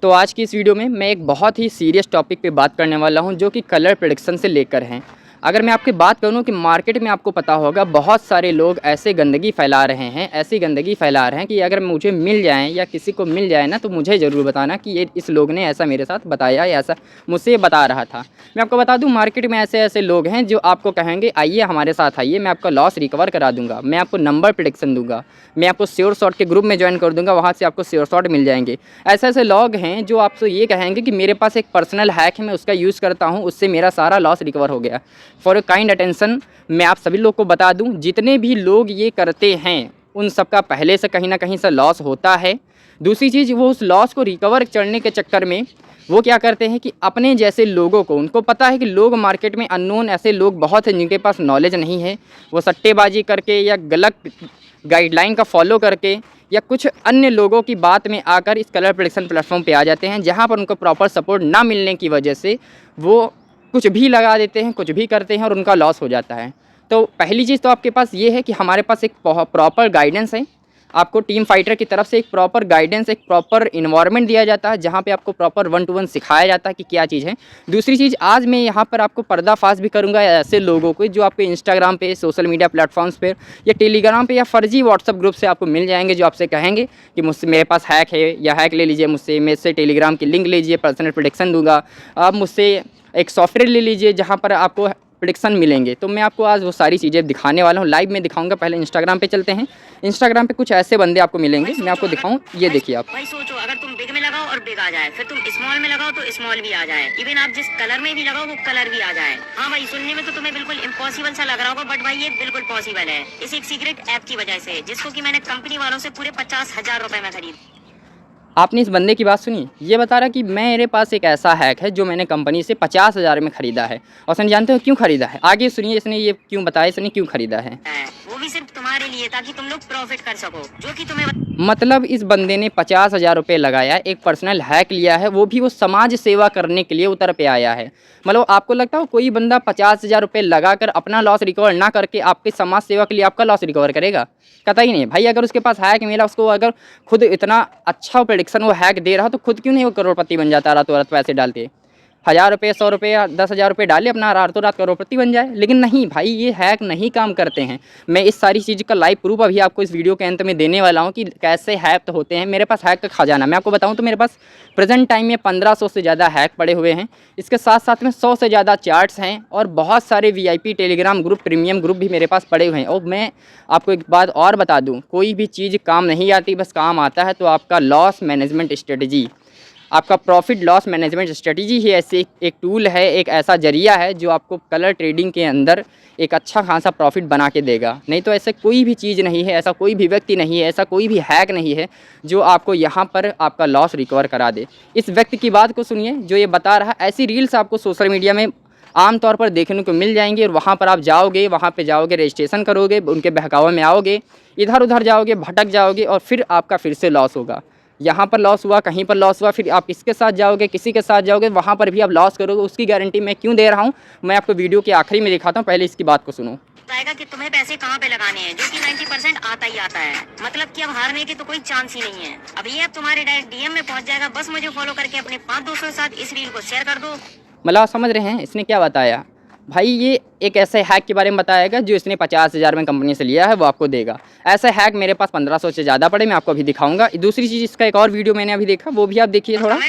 तो आज की इस वीडियो में मैं एक बहुत ही सीरियस टॉपिक पे बात करने वाला हूं जो कि कलर प्रेडिक्शन से लेकर हैं। अगर मैं आपकी बात करूं कि मार्केट में आपको पता होगा बहुत सारे लोग ऐसे गंदगी फैला रहे हैं, ऐसी गंदगी फैला रहे हैं कि अगर मुझे मिल जाएं या किसी को मिल जाए ना तो मुझे ज़रूर बताना कि ये इस लोग ने ऐसा मेरे साथ बताया या ऐसा मुझसे बता रहा था। मैं आपको बता दूं मार्केट में ऐसे ऐसे लोग हैं जो आपको कहेंगे आइए हमारे साथ आइए, मैं आपका लॉस रिकवर करा दूंगा, मैं आपको नंबर प्रेडिक्शन दूंगा, मैं आपको श्योर शॉट के ग्रुप में ज्वाइन कर दूंगा, वहाँ से आपको श्योर शॉट मिल जाएंगे। ऐसे ऐसे लोग हैं जो आपसे ये कहेंगे कि मेरे पास एक पर्सनल हैक है, मैं उसका यूज़ करता हूँ, उससे मेरा सारा लॉस रिकवर हो गया। फॉर काइंड अटेंशन मैं आप सभी लोग को बता दूं, जितने भी लोग ये करते हैं उन सबका पहले से कहीं ना कहीं से लॉस होता है। दूसरी चीज़, वो उस लॉस को रिकवर करने के चक्कर में वो क्या करते हैं कि अपने जैसे लोगों को, उनको पता है कि लोग मार्केट में अननोन ऐसे लोग बहुत हैं जिनके पास नॉलेज नहीं है, वो सट्टेबाजी करके या गलत गाइडलाइन का फॉलो करके या कुछ अन्य लोगों की बात में आकर इस कलर प्रेडिक्शन प्लेटफॉर्म पे आ जाते हैं, जहाँ पर उनको प्रॉपर सपोर्ट ना मिलने की वजह से वो कुछ भी लगा देते हैं, कुछ भी करते हैं और उनका लॉस हो जाता है। तो पहली चीज़ तो आपके पास ये है कि हमारे पास एक प्रॉपर गाइडेंस है, आपको टीम फाइटर की तरफ से एक प्रॉपर गाइडेंस, एक प्रॉपर इन्वायरमेंट दिया जाता है जहाँ पे आपको प्रॉपर 1 to 1 सिखाया जाता है कि क्या चीज़ है। दूसरी चीज़, आज मैं यहाँ पर आपको पर्दाफाश भी करूँगा ऐसे लोगों को जो आपके इंस्टाग्राम पे, सोशल मीडिया प्लेटफॉर्म्स पे या टेलीग्राम पे या फर्जी व्हाट्सअप ग्रुप से आपको मिल जाएंगे, जो आपसे कहेंगे कि मुझसे मेरे पास हैक है या हैक ले लीजिए मुझसे, मेरे से टेलीग्राम की लिंक लीजिए, पर्सनल प्रोटेक्शन दूंगा, आप मुझसे एक सॉफ्टवेयर ले लीजिए जहाँ पर आपको प्रेडिक्शन मिलेंगे। तो मैं आपको आज वो सारी चीज़ें दिखाने वाला हूँ, लाइव में दिखाऊंगा। पहले इंस्टाग्राम पे चलते हैं। इंस्टाग्राम पे कुछ ऐसे बंदे आपको मिलेंगे, मैं आपको दिखाऊं, ये देखिए आप। भाई सोचो, अगर तुम बिग में लगाओ और बिग आ जाए, फिर तुम स्मॉल में लगाओ तो स्मॉल भी आ जाए, इवन आप जिस कलर में भी लगाओ वो कलर भी आ जाए। हाँ भाई, सुनने में तो तुम्हें बिल्कुल इम्पॉसिबल सा लग रहा होगा, बट भाई ये बिल्कुल पॉसिबल है, इस एक सीक्रेट ऐप की वजह से, जिसको कि मैंने कंपनी वालों से पूरे 50,000 रुपए में खरीद। आपने इस बंदे की बात सुनी, ये बता रहा कि मेरे पास एक ऐसा हैक है जो मैंने कंपनी से 50,000 में ख़रीदा है। और सर जानते हो क्यों ख़रीदा है? आगे सुनिए इसने ये क्यों बताया, इसने क्यों ख़रीदा है। वो भी सिर्फ तुम्हारे लिए, ताकि तुम लोग प्रॉफिट कर सको, जो कि तुम्हें मतलब इस बंदे ने 50,000 रुपये लगाया, एक पर्सनल हैक लिया है, वो भी वो समाज सेवा करने के लिए उतर पे आया है। मतलब आपको लगता हो कोई बंदा 50,000 रुपये लगाकर अपना लॉस रिकवर ना करके आपकी समाज सेवा के लिए आपका लॉस रिकवर करेगा? कतई नहीं भाई। अगर उसके पास हैक मिला, उसको अगर खुद इतना अच्छा प्रेडिक्शन वो हैक दे रहा तो खुद क्यों नहीं वो करोड़पति बन जाता रातों रात पैसे डाल के? 1,000 रुपये, 100 रुपये या 10,000 रुपये डाले, अपना रातों रात करोड़पति बन जाए। लेकिन नहीं भाई, ये हैक नहीं काम करते हैं। मैं इस सारी चीज़ का लाइव प्रूफ अभी आपको इस वीडियो के अंत में देने वाला हूँ कि कैसे हैक होते हैं। मेरे पास हैक का खजाना, मैं आपको बताऊँ तो मेरे पास प्रेजेंट टाइम में 1500 से ज़्यादा हैक पड़े हुए हैं। इसके साथ साथ में 100 से ज़्यादा चार्ट्स हैं और बहुत सारे VIP Telegram group, premium group भी मेरे पास पड़े हुए हैं। और मैं आपको एक बात और बता दूँ, कोई भी चीज़ काम नहीं आती, बस काम आता है तो आपका लॉस मैनेजमेंट स्ट्रेटजी, आपका प्रॉफिट लॉस मैनेजमेंट स्ट्रेटजी ही ऐसे एक टूल है, एक ऐसा जरिया है जो आपको कलर ट्रेडिंग के अंदर एक अच्छा खासा प्रॉफिट बना के देगा। नहीं तो ऐसे कोई भी चीज़ नहीं है, ऐसा कोई भी व्यक्ति नहीं है, ऐसा कोई भी हैक नहीं है जो आपको यहाँ पर आपका लॉस रिकवर करा दे। इस व्यक्ति की बात को सुनिए जो ये बता रहा है। ऐसी रील्स आपको सोशल मीडिया में आमतौर पर देखने को मिल जाएंगी और वहाँ पर आप जाओगे, वहाँ पे जाओगे, रजिस्ट्रेशन करोगे, उनके बहकावे में आओगे, इधर उधर जाओगे, भटक जाओगे और फिर आपका फिर से लॉस होगा। यहाँ पर लॉस हुआ, कहीं पर लॉस हुआ, फिर आप इसके साथ जाओगे, किसी के साथ जाओगे, वहाँ पर भी आप लॉस करोगे। उसकी गारंटी मैं क्यों दे रहा हूँ, मैं आपको वीडियो के आखिरी में दिखाता हूँ। पहले इसकी बात को सुनो। बताएगा कि तुम्हें पैसे कहाँ पे लगाने हैं, जो कि 90% आता ही आता है। मतलब कि अब हारने की तो कोई चांस ही नहीं है। अब ये तुम्हारे डायरेक्ट DM में पहुँच जाएगा। बस मुझे फॉलो करके अपने 5 दोस्तों के साथ इस रील को शेयर कर दो। मतलब आप समझ रहे हैं इसने क्या बताया भाई? ये एक ऐसे हैक के बारे में बताएगा जो इसने 50,000 में कंपनी से लिया है, वो आपको देगा। ऐसा हैक मेरे पास 1500 से ज़्यादा पड़े, मैं आपको अभी दिखाऊंगा। दूसरी चीज़, इसका एक और वीडियो मैंने अभी देखा, वो भी आप देखिए थोड़ा।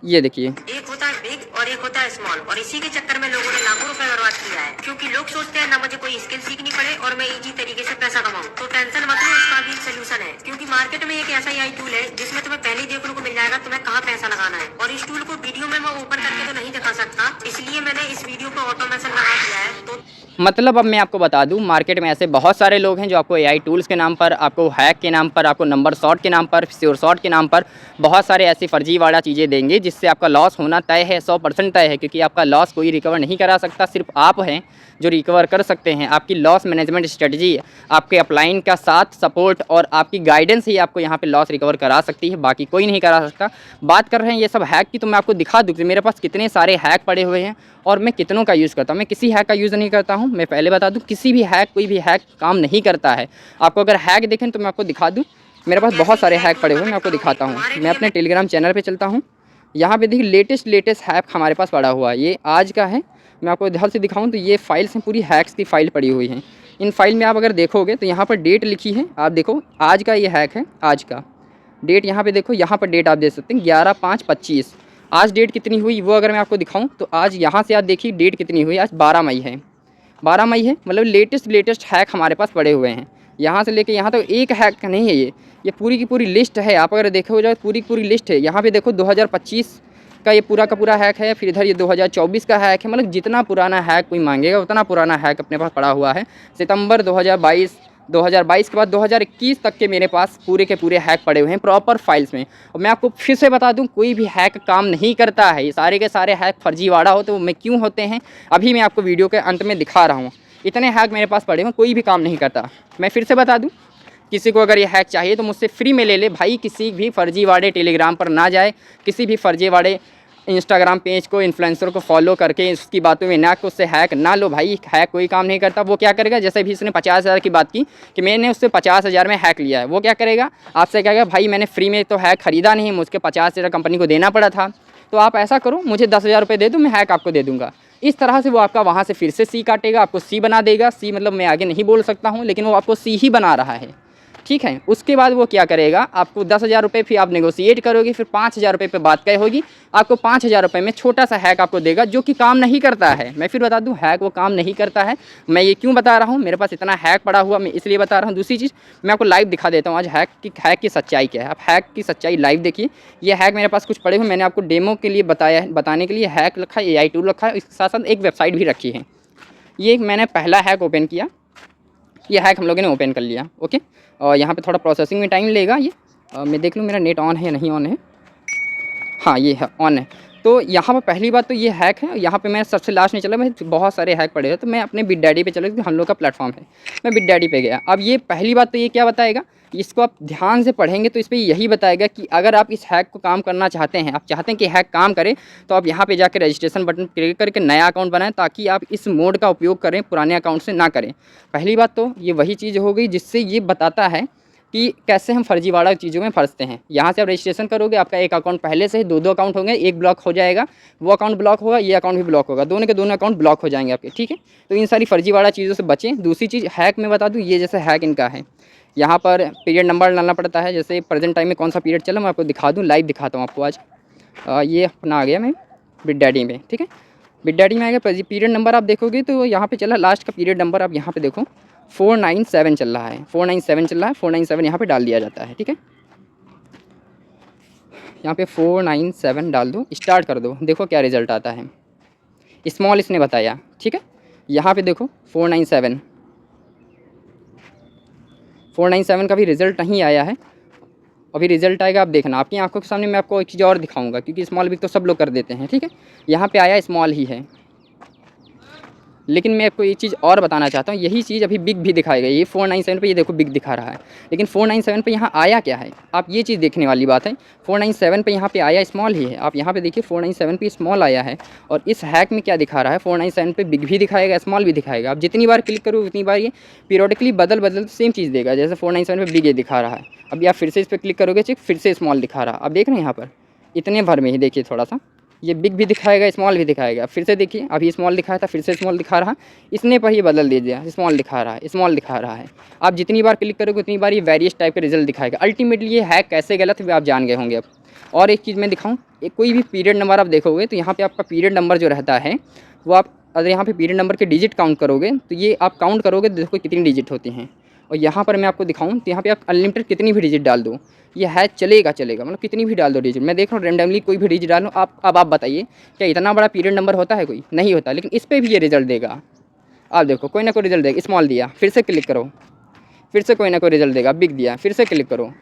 ये देखिए, एक होता है बिग और एक होता है स्मॉल, और इसी के चक्कर में लोगों ने लाखों रुपए बर्बाद किया है, क्योंकि लोग सोचते हैं ना मुझे कोई स्किल सीखनी पड़े और मैं इजी तरीके से पैसा कमाऊं। तो टेंशन मत लो, इसका भी सोल्यूशन है, क्योंकि मार्केट में एक ऐसा AI टूल है जिसमें तुम्हें पहले ही देखने को मिल जाएगा तुम्हें कहाँ पैसा लगाना है। और इस टूल को वीडियो में मैं ओपन करके तो नहीं दिखा सकता, इसलिए मैंने इस वीडियो को ऑटोमेशन लगा दिया है। तो मतलब अब मैं आपको बता दूं, मार्केट में ऐसे बहुत सारे लोग हैं जो आपको AI टूल्स के नाम पर, आपको हैक के नाम पर, आपको नंबर शॉट के नाम पर, श्योर शॉट के नाम पर बहुत सारे ऐसी फर्जीवाड़ा चीज़ें देंगे जिससे आपका लॉस होना तय है, 100% तय है। क्योंकि आपका लॉस कोई रिकवर नहीं करा सकता, सिर्फ आप हैं जो रिकवर कर सकते हैं। आपकी लॉस मैनेजमेंट स्ट्रेटजी, आपके अपलाइन का साथ, सपोर्ट और आपकी गाइडेंस ही आपको यहाँ पे लॉस रिकवर करा सकती है, बाकी कोई नहीं करा सकता। बात कर रहे हैं ये सब हैक की, तो मैं आपको दिखा दूँ कि मेरे पास कितने सारे हैक पड़े हुए हैं और मैं कितनों का यूज़ करता हूँ। मैं किसी हैक का यूज़ नहीं करता हूँ। मैं पहले बता दूँ, किसी भी हैक, कोई भी हैक काम नहीं करता है। आपको अगर हैक देखें तो मैं आपको दिखा दूँ, मेरे पास बहुत सारे हैक पड़े हुए हैं, मैं आपको दिखाता हूँ। मैं अपने टेलीग्राम चैनल पे चलता हूँ। यहाँ पे देखिए लेटेस्ट हैक हमारे पास पड़ा हुआ है। ये आज का है, मैं आपको ध्यान से दिखाऊँ तो ये फाइल्स हैं, पूरी हैक्स की फ़ाइल पड़ी हुई हैं। इन फाइल में आप अगर देखोगे तो यहाँ पर डेट लिखी है, आप देखो आज का ये हैक है, आज का डेट यहाँ पे देखो, यहाँ पर डेट आप देख सकते हैं 11/5/25। आज डेट कितनी हुई वो अगर मैं आपको दिखाऊँ तो आज यहाँ से आप देखिए डेट कितनी हुई, आज 12 मई है। 12 मई है, मतलब लेटेस्ट हैक हमारे पास पड़े हुए हैं। यहाँ से लेके यहाँ तक एक हैक नहीं है, ये पूरी की पूरी लिस्ट है। आप अगर देखो जाए पूरी की पूरी लिस्ट है। यहाँ पे देखो 2025 का ये पूरा का पूरा हैक है, फिर इधर ये 2024 का हैक है। मतलब जितना पुराना हैक कोई मांगेगा उतना पुराना हैक अपने पास पड़ा हुआ है। सितंबर 2022 के बाद 2021 तक के मेरे पास पूरे के पूरे हैक पड़े हुए हैं प्रॉपर फाइल्स में। और मैं आपको फिर से बता दूं, कोई भी हैक काम नहीं करता है। ये सारे के सारे हैक फर्जीवाड़ा हो तो मैं क्यों होते हैं, अभी मैं आपको वीडियो के अंत में दिखा रहा हूँ। इतने हैक मेरे पास पड़े हुए, कोई भी काम नहीं करता। मैं फिर से बता दूं, किसी को अगर ये हैक चाहिए तो मुझसे फ्री में ले ले भाई। किसी भी फर्जीवाड़े टेलीग्राम पर ना जाए, किसी भी फर्जीवाड़े इंस्टाग्राम पेज को, इन्फ्लुएंसर को फॉलो करके इसकी बातों में ना, उससे हैक ना लो भाई। हैक कोई काम नहीं करता। वो क्या करेगा, जैसे भी इसने 50,000 की बात की कि मैंने उससे 50,000 में हैक लिया है, वो क्या करेगा, आपसे कहेगा भाई मैंने फ्री में तो हैक ख़रीदा नहीं, मुझके 50,000 कंपनी को देना पड़ा था, तो आप ऐसा करो मुझे 10,000 रुपये दे दो, मैं हैक आपको दे दूँगा। इस तरह से वो आपका वहाँ से फिर से सी काटेगा, आपको सी बना देगा। सी मतलब मैं आगे नहीं बोल सकता हूँ, लेकिन वो आपको सी ही बना रहा है, ठीक है। उसके बाद वो क्या करेगा, आपको 10,000 रुपये फिर आप नेगोशिएट करोगे, फिर 5,000 रुपये पे बात कहे होगी, आपको 5,000 रुपये में छोटा सा हैक आपको देगा जो कि काम नहीं करता है। मैं फिर बता दूं, हैक वो काम नहीं करता है। मैं ये क्यों बता रहा हूँ, मेरे पास इतना हैक पड़ा हुआ, मैं इसलिए बता रहा हूँ। दूसरी चीज़ मैं आपको लाइव दिखा देता हूँ आज हैक की सच्चाई क्या है। आप हैक की सच्चाई लाइव देखिए। ये हैक मेरे पास कुछ पड़े हुए, मैंने आपको डेमो के लिए बताने के लिए हैक रखा है, AI टूल रखा है, इसके साथ साथ एक वेबसाइट भी रखी है। ये मैंने पहला हैक ओपन किया, ये हैक हम लोगों ने ओपन कर लिया, ओके। और यहाँ पे थोड़ा प्रोसेसिंग में टाइम लेगा ये। मैं देख लूँ मेरा नेट ऑन है या नहीं ऑन है। हाँ ये है, ऑन है। तो यहाँ पर पहली बात तो ये हैक है। यहाँ पे मैं सबसे लास्ट में चला, मैं बहुत सारे हैक पड़े हैं, तो मैं अपने बिटडैडी पे चला क्योंकि हम लोग का प्लेटफॉर्म है। मैं बिटडैडी पे गया। अब ये पहली बात तो ये क्या बताएगा, इसको आप ध्यान से पढ़ेंगे तो इस पर यही बताएगा कि अगर आप इस हैक को काम करना चाहते हैं, आप चाहते हैं कि हैक काम करे, तो आप यहाँ पे जाकर रजिस्ट्रेशन बटन क्लिक करके नया अकाउंट बनाएं, ताकि आप इस मोड का उपयोग करें, पुराने अकाउंट से ना करें। पहली बात तो ये वही चीज़ हो गई जिससे ये बताता है कि कैसे हम फर्जीवाड़ा चीज़ों में फंसते हैं। यहाँ से आप रजिस्ट्रेशन करोगे, आपका एक अकाउंट पहले से ही 2 अकाउंट होंगे, एक ब्लॉक हो जाएगा, वो अकाउंट ब्लॉक होगा, ये अकाउंट भी ब्लॉक होगा, दोनों के दोनों अकाउंट ब्लॉक हो जाएंगे आपके, ठीक है। तो इन सारी फर्जीवाड़ा चीज़ों से बचें। दूसरी चीज़ हैक में बता दूँ, ये जैसे हैक इनका है, यहाँ पर पीरियड नंबर डालना पड़ता है। जैसे प्रेजेंट टाइम में कौन सा पीरियड चला मैं आपको दिखा दूँ, लाइव दिखाता हूँ आपको आज। ये अपना आ गया मैं बिटडैडी में, ठीक है। बिटडैडी में आ गया, पीरियड नंबर आप देखोगे तो यहाँ पे चला लास्ट का पीरियड नंबर, आप यहाँ पे देखो 497 चल रहा है, 497 चल रहा है। 497 यहाँ पे डाल दिया जाता है, ठीक है। यहाँ पे 497 डाल दो, स्टार्ट कर दो, देखो क्या रिज़ल्ट आता है। स्मॉल इसने बताया, ठीक है। यहाँ पे देखो 497 का भी रिज़ल्ट नहीं आया है। अभी रिज़ल्ट आएगा, आप देखना। आपकी आंखों के सामने मैं आपको एक चीज़ और दिखाऊंगा, क्योंकि स्मॉल बिग तो सब लोग कर देते हैं, ठीक है। यहाँ पे आया स्मॉल ही है, लेकिन मैं आपको एक चीज़ और बताना चाहता हूँ। यही चीज़ अभी बिग भी दिखाएगा। ये 497 पे ये देखो बिग दिखा रहा है, लेकिन 497 पे यहाँ आया क्या है, आप ये चीज़ देखने वाली बात है। 497 पे यहाँ पे आया स्मॉल ही है। आप यहाँ पे देखिए 497 पे स्मॉल आया है, और इस हैक में क्या दिखा रहा है, 497 पे बिग भी दिखाएगा, स्मॉल भी दिखाएगा। आप जितनी बार क्लिक करो उतनी बार ये पीरियडिकली बदल सेम चीज़ देगा। जैसे 497 पे बिग ये दिखा रहा है, अभी आप फिर से इस पर क्लिक करोगे, चेक फिर से स्मॉल दिखा रहा है। आप देख रहे हैं यहाँ पर इतने भर में ही, देखिए थोड़ा सा ये बिग भी दिखाएगा, स्मॉल भी दिखाएगा। फिर से देखिए, अभी स्मॉल दिखाया था, फिर से स्मॉल दिखा रहा, इसने पर ही बदल दे दिया, स्मॉल दिखा रहा है, स्मॉल दिखा रहा है। आप जितनी बार क्लिक करोगे उतनी बार ये वेरियस टाइप के रिजल्ट दिखाएगा। अल्टीमेटली ये हैक कैसे गलत है आप जान गए होंगे अब। और एक चीज़ मैं दिखाऊँ, एक कोई भी पीरियड नंबर आप देखोगे तो यहाँ पर आपका पीरियड नंबर जो रहता है वो आप अगर यहाँ पे पीरियड नंबर के डिजिट काउंट करोगे तो ये आप काउंट करोगे तो देखो कितनी डिजिट होती हैं। और यहाँ पर मैं आपको दिखाऊँ तो यहाँ पे आप अनलिमिटेड कितनी भी डिजिट डाल दो, ये है चलेगा, मतलब कितनी भी डाल दो डिजिट। मैं देख रहा हूँ रेंडमली कोई भी डिजिट डालो आप। अब आप बताइए क्या इतना बड़ा पीरियड नंबर होता है, कोई नहीं होता, लेकिन इस पर भी ये रिजल्ट देगा। आप देखो कोई ना कोई रिजल्ट देगा। स्मॉल दिया, फिर से क्लिक करो, फिर से कोई ना कोई रिजल्ट देगा। बिग दिया, फिर से क्लिक करो,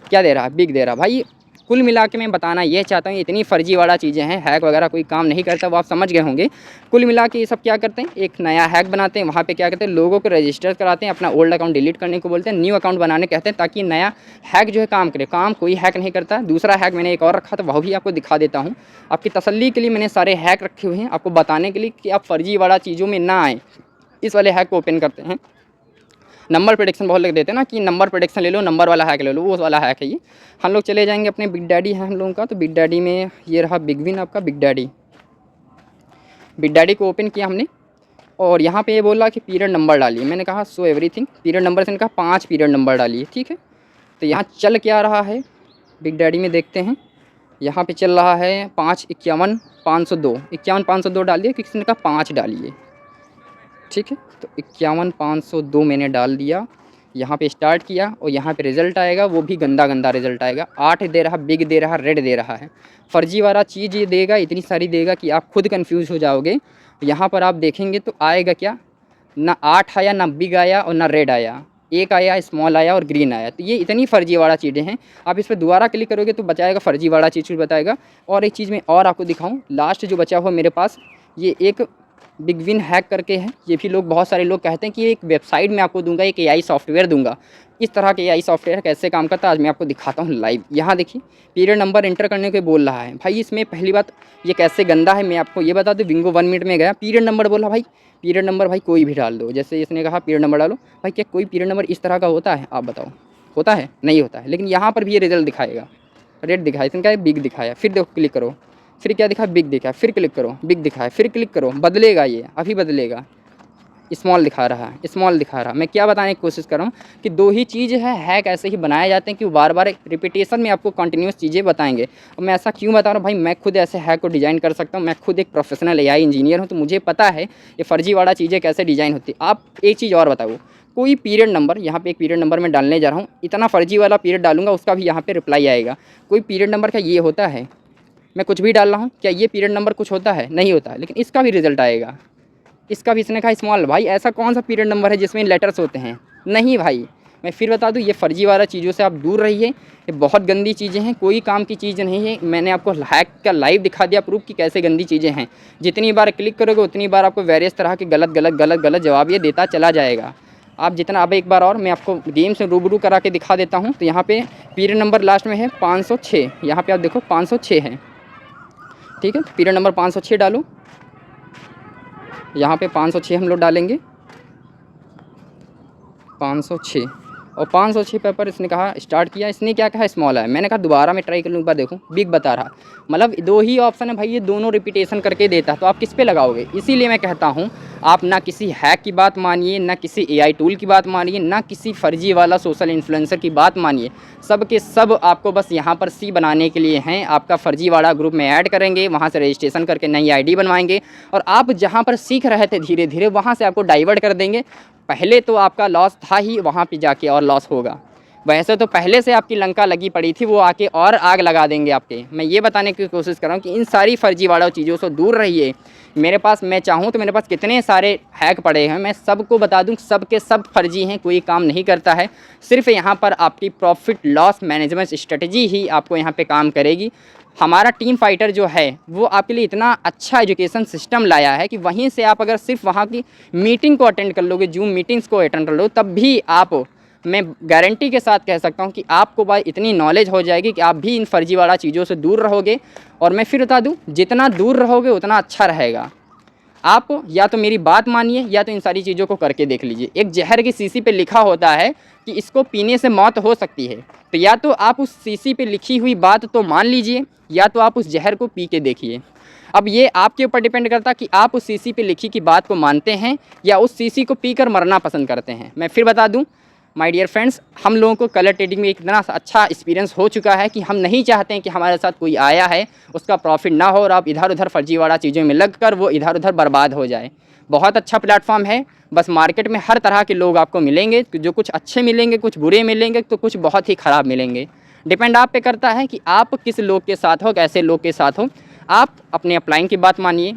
क्या दे रहा है, बिग दे रहा। भाई कुल मिला के मैं बताना ये चाहता हूँ, इतनी फर्जीवाड़ा चीज़ें हैं, हैक वगैरह कोई काम नहीं करता, वो आप समझ गए होंगे। कुल मिला के ये सब क्या करते हैं, एक नया हैक बनाते हैं, वहाँ पे क्या करते हैं, लोगों को रजिस्टर कराते हैं, अपना ओल्ड अकाउंट डिलीट करने को बोलते हैं, न्यू अकाउंट बनाने कहते हैं, ताकि नया हैक जो है काम करे। काम कोई हैक नहीं करता। दूसरा हैक मैंने एक और रखा था, वह भी आपको दिखा देता हूँ। आपकी तसल्ली के लिए मैंने सारे हैक रखे हुए हैं, आपको बताने के लिए कि आप फर्जीवाड़ा चीज़ों में ना आएँ। इस वाले हैक को ओपन करते हैं। नंबर प्रेडिक्शन बहुत लोग देते हैं ना कि नंबर प्रेडिक्शन ले लो, नंबर वाला हैक ले लो, वो वाला हैक है ये। हम लोग चले जाएंगे अपने बिग डैडी है हम लोगों का, तो बिग डैडी में ये रहा बिग विन आपका बिग डैडी। बिग डैडी को ओपन किया हमने और यहाँ पे ये बोला कि पीरियड नंबर डालिए। मैंने कहा सो एवरीथिंग, पीरियड नंबर से इनका 5 पीरियड नंबर डालिए, ठीक है। तो यहाँ चल क्या रहा है बिग डैडी में देखते हैं। यहाँ पे चल रहा है 551,502, 51,502 डाल दिया, किसी ने कहा 5 डालिए, ठीक है। तो 51,502 मैंने डाल दिया, यहाँ पे स्टार्ट किया और यहाँ पे रिज़ल्ट आएगा, वो भी गंदा गंदा रिज़ल्ट आएगा। 8 दे रहा, बिग दे रहा, रेड दे रहा है। फर्जी वाला चीज़ ये देगा, इतनी सारी देगा कि आप खुद कंफ्यूज हो जाओगे। यहाँ पर आप देखेंगे तो आएगा क्या, ना 8 आया, ना बिग आया और ना रेड आया, एक आया, स्मॉल आया और ग्रीन आया। तो ये इतनी फर्जी वाला चीज़ें हैं। आप इस पर दोबारा क्लिक करोगे तो बचाएगा फर्जी वाला चीज़ बताएगा। और एक चीज़ मैं और आपको दिखाऊँ, लास्ट जो बचा हुआ मेरे पास, ये एक बिग विन हैक करके है। ये भी लोग, बहुत सारे लोग कहते हैं कि एक वेबसाइट में आपको दूंगा, एक एआई सॉफ्टवेयर दूंगा। इस तरह के एआई सॉफ्टवेयर कैसे काम करता है आज मैं आपको दिखाता हूँ लाइव। यहाँ देखिए पीरियड नंबर एंटर करने के बोल रहा है भाई। इसमें पहली बात ये कैसे गंदा है मैं आपको ये बता दूँ। बिंगो 1 मिनट में गया, पीरियड नंबर बोला भाई, पीरियड नंबर भाई कोई भी डाल दो। जैसे इसने कहा पीरियड नंबर डालो, भाई क्या कोई पीरियड नंबर इस तरह का होता है? आप बताओ, होता है? नहीं होता है। लेकिन यहाँ पर भी ये रिजल्ट दिखाएगा, रेड दिखाया, इसने कहा बिग दिखाया। फिर देखो क्लिक करो, फिर क्या दिखा, बिग दिखा, फिर क्लिक करो, बिग दिखाया, फिर क्लिक करो, बदलेगा ये, अभी बदलेगा। स्मॉल दिखा रहा है, स्मॉल दिखा रहा। मैं क्या बताने की कोशिश कर रहा हूँ कि दो ही चीज़ है, हैक ऐसे ही बनाए जाते हैं कि वो बार बार रिपीटेशन में आपको कंटिन्यूस चीज़ें बताएंगे। और मैं ऐसा क्यों बता रहा हूँ भाई, मैं खुद ऐसे हैक को डिज़ाइन कर सकता हूँ। मैं खुद एक प्रोफेशनल एआई इंजीनियर हूँ, तो मुझे पता है ये फर्जी वाला चीज़ें कैसे डिज़ाइन होती है। आप एक चीज़ और बताओ, कोई पीरियड नंबर, यहाँ पे एक पीरियड नंबर मैं डालने जा रहा हूँ, इतना फर्जी वाला पीरियड डालूंगा उसका भी यहाँ पे रिप्लाई आएगा। कोई पीरियड नंबर का ये होता है, मैं कुछ भी डाल रहा हूँ, क्या ये पीरियड नंबर कुछ होता है? नहीं होता है। लेकिन इसका भी रिजल्ट आएगा, इसका भी इसने कहा स्मॉल। भाई ऐसा कौन सा पीरियड नंबर है जिसमें लेटर्स होते हैं? नहीं भाई। मैं फिर बता दूं, ये फर्जी वाला चीज़ों से आप दूर रहिए, ये बहुत गंदी चीज़ें हैं, कोई काम की चीज़ नहीं है। मैंने आपको हैक का लाइव दिखा दिया प्रूफ कि कैसे गंदी चीज़ें हैं। जितनी बार क्लिक करोगे उतनी बार आपको वेरियस तरह के गलत जवाब ये देता चला जाएगा। आप जितना, अब एक बार और मैं आपको गेम से रूबरू करा के दिखा देता हूँ। तो यहाँ पे पीरियड नंबर लास्ट में है 506, यहाँ पे आप देखो 506 है, ठीक है। पीरियड नंबर 506 डालो, यहाँ पे 506 हम लोग डालेंगे, 506 और 506 पेपर इसने कहा स्टार्ट किया। इसने क्या कहा, स्मॉल है। मैंने कहा दोबारा मैं ट्राई कर लूँ, एक बार देखूँ, बिग बता रहा। मतलब दो ही ऑप्शन है भाई, ये दोनों रिपीटेशन करके देता है, तो आप किस पे लगाओगे? इसीलिए मैं कहता हूँ आप ना किसी हैक की बात मानिए, ना किसी एआई टूल की बात मानिए, ना किसी फर्जी वाला सोशल इन्फ्लुएंसर की बात मानिए। सब के सब आपको बस यहाँ पर सी बनाने के लिए हैं। आपका फर्जी वाला ग्रुप में ऐड करेंगे, वहाँ से रजिस्ट्रेशन करके नई आईडी बनवाएंगे और आप जहाँ पर सीख रहे थे धीरे धीरे वहाँ से आपको डाइवर्ट कर देंगे। पहले तो आपका लॉस था ही, वहाँ पे जाके और लॉस होगा। वैसे तो पहले से आपकी लंका लगी पड़ी थी, वो आके और आग लगा देंगे आपके। मैं ये बताने की कोशिश कर रहा हूँ कि इन सारी फर्जी वाला चीज़ों से दूर रहिए। मेरे पास, मैं चाहूँ तो मेरे पास कितने सारे हैक पड़े हैं, मैं सबको बता दूँ, सब के सब फर्जी हैं, कोई काम नहीं करता है। सिर्फ यहाँ पर आपकी प्रॉफिट लॉस मैनेजमेंट स्ट्रेटजी ही आपको यहाँ पे काम करेगी। हमारा टीम फाइटर जो है वो आपके लिए इतना अच्छा एजुकेशन सिस्टम लाया है कि वहीं से आप अगर सिर्फ वहाँ की मीटिंग को अटेंड कर लोगे, जूम मीटिंग्स को अटेंड कर लो, तब भी आप, मैं गारंटी के साथ कह सकता हूँ कि आपको भाई इतनी नॉलेज हो जाएगी कि आप भी इन फर्जी वाला चीज़ों से दूर रहोगे। और मैं फिर बता दूँ, जितना दूर रहोगे उतना अच्छा रहेगा। आप या तो मेरी बात मानिए या तो इन सारी चीज़ों को करके देख लीजिए। एक जहर की शीशी पे लिखा होता है कि इसको पीने से मौत हो सकती है, तो या तो आप उस शीशी पे लिखी हुई बात तो मान लीजिए या तो आप उस जहर को पी के देखिए। अब ये आपके ऊपर डिपेंड करता है कि आप उस शीशी पे लिखी की बात को मानते हैं या उस शीशी को पीकर मरना पसंद करते हैं। मैं फिर बता दूं माय डियर फ्रेंड्स, हम लोगों को कलर ट्रेडिंग में इतना अच्छा एक्सपीरियंस हो चुका है कि हम नहीं चाहते हैं कि हमारे साथ कोई आया है उसका प्रॉफिट ना हो और आप इधर उधर फर्जीवाड़ा चीज़ों में लगकर वो इधर उधर बर्बाद हो जाए। बहुत अच्छा प्लेटफॉर्म है। बस मार्केट में हर तरह के लोग आपको मिलेंगे, जो कुछ अच्छे मिलेंगे, कुछ बुरे मिलेंगे, तो कुछ बहुत ही ख़राब मिलेंगे। डिपेंड आप पे करता है कि आप किस लोग के साथ हो, कैसे लोग के साथ हो। आप अपने अपलाइन की बात मानिए,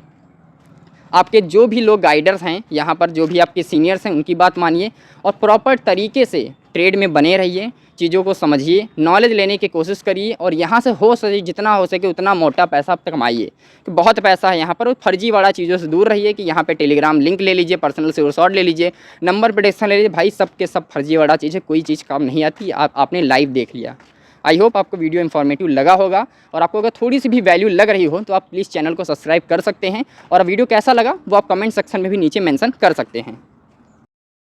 आपके जो भी लोग गाइडर्स हैं यहाँ पर, जो भी आपके सीनियर्स हैं, उनकी बात मानिए और प्रॉपर तरीके से ट्रेड में बने रहिए। चीज़ों को समझिए, नॉलेज लेने की कोशिश करिए और यहाँ से हो सके जितना हो सके उतना मोटा पैसा आप कमाइए, कि बहुत पैसा है यहाँ पर। और फर्जी वाला चीज़ों से दूर रहिए कि यहाँ पे टेलीग्राम लिंक ले लीजिए, पर्सनल से शॉर्ट ले लीजिए, नंबर प्रेडिक्शन ले लीजिए। भाई सब के सब फर्जी वाला चीज़ है, कोई चीज़ काम नहीं आती। आपने लाइव देख लिया। आई होप आपको वीडियो इन्फॉर्मेटिव लगा होगा और आपको अगर थोड़ी सी भी वैल्यू लग रही हो तो आप प्लीज़ चैनल को सब्सक्राइब कर सकते हैं। और वीडियो कैसा लगा वो आप कमेंट सेक्शन में भी नीचे मेंशन कर सकते हैं।